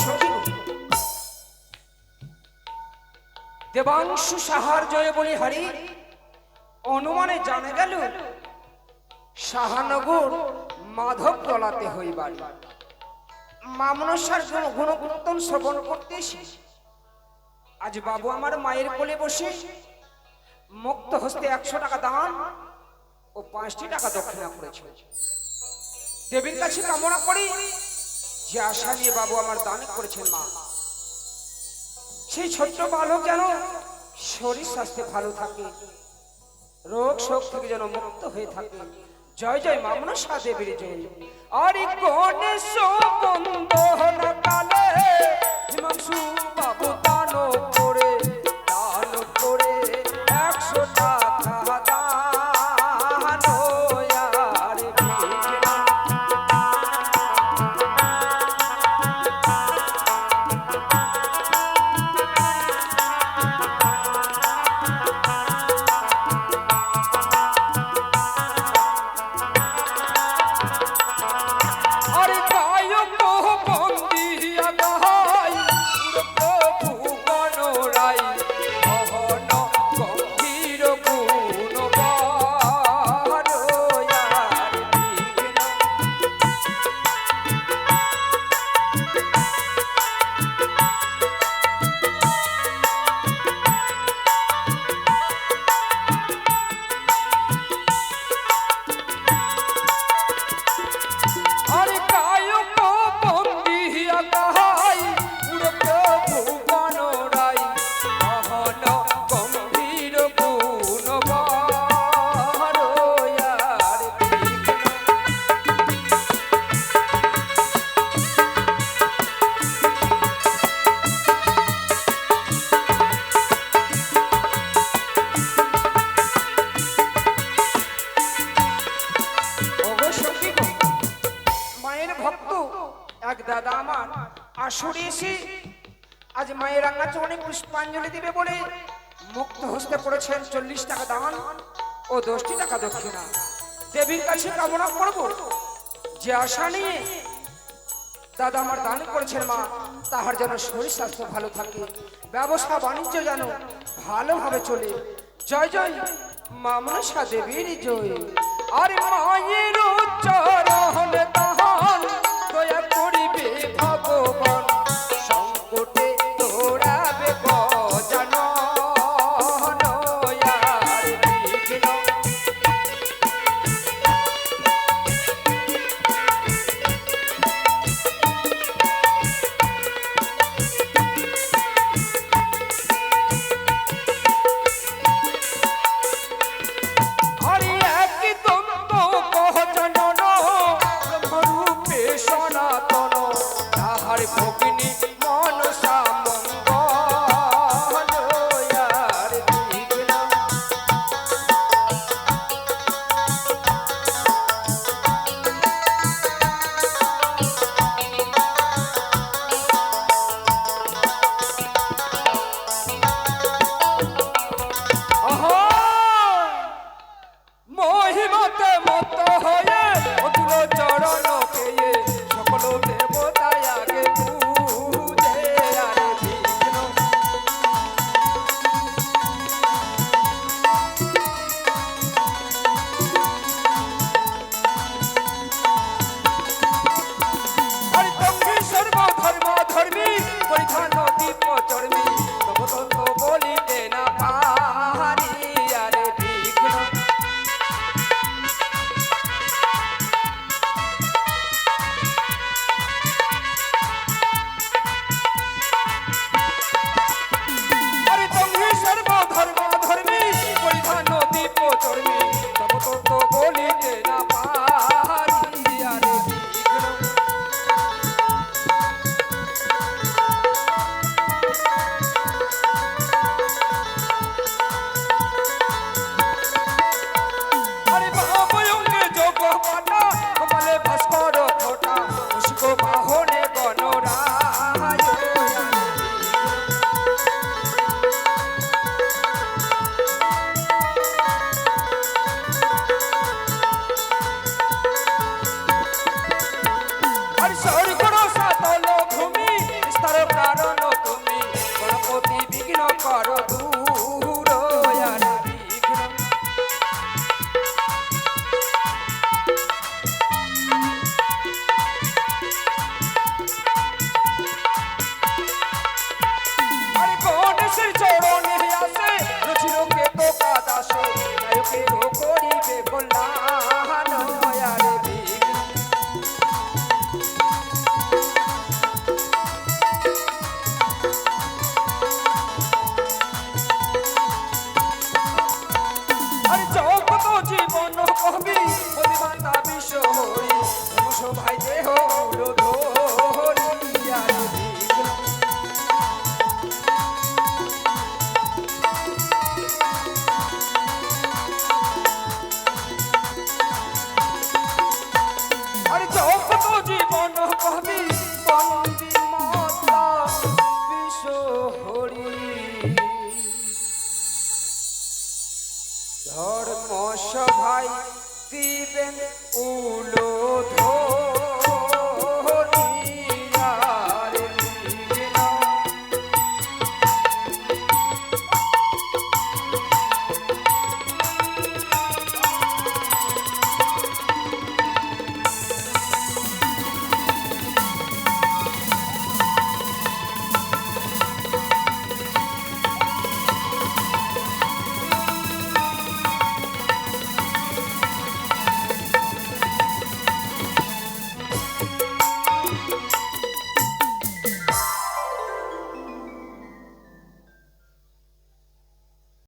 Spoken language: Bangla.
সখী, দেবাংশু সাহার জয় বলি হারি অনুমানে জানা গেল শাহানগর মাধব তলাতে হইবার মামনসার গুণকীর্তন শ্রবণ করতে এসে আজ বাবু আমার মায়ের কোলে বসে মুক্ত হস্তে 100 টাকা দান ও 5টি টাকা দক্ষিণা করেছে। দেবীর কাছে কামনা করি যে আশা নিয়ে বাবু আমার দান করেছেন মা, সেই ছোট্ট বালক যেন শরীর স্বাস্থ্যে ভালো থাকে, রোগ শোক থেকে যেন মুক্ত হয়ে থাকে। জয় জয় মা মনসা দেবীর জয়। আরে গণেশ বন্দন কালে হিমাংশু বাবু দান করে 100 টাকা দান আরে বিঘ্ন। দাদা আমার আসরে এসে আজ মায়ের রান্না চরণে পুষ্পাঞ্জলি দিবে বলে মুক্ত হস্তে করেছেন 40 টাকা দান ও 10টি টাকা দক্ষিণা। দেবীর কাছে কামনা করব যে আশা নিয়ে দাদা আমার দান করেছেন মা, তাহার যেন শরীর স্বাস্থ্য ভালো থাকে, ব্যবসা বাণিজ্য যেন ভালোভাবে চলে। জয় জয় মা মনসা দেবীর জয়। আর মায়ের চরণ দান দয়া করিবে ভগবান, সংকটে তোড়াবে গজানন আর বিঘ্ন। হরি এক দ্বন্দ্ব গজানন ব্রহ্মরূপে সনাতন, তাহার ভগিনী মনসা মঙ্গল আর বিঘ্ন। মহিমাতে মত হয়ে অতুল চরণ পেয়ে সকল দেবতায় আগে কারো কারো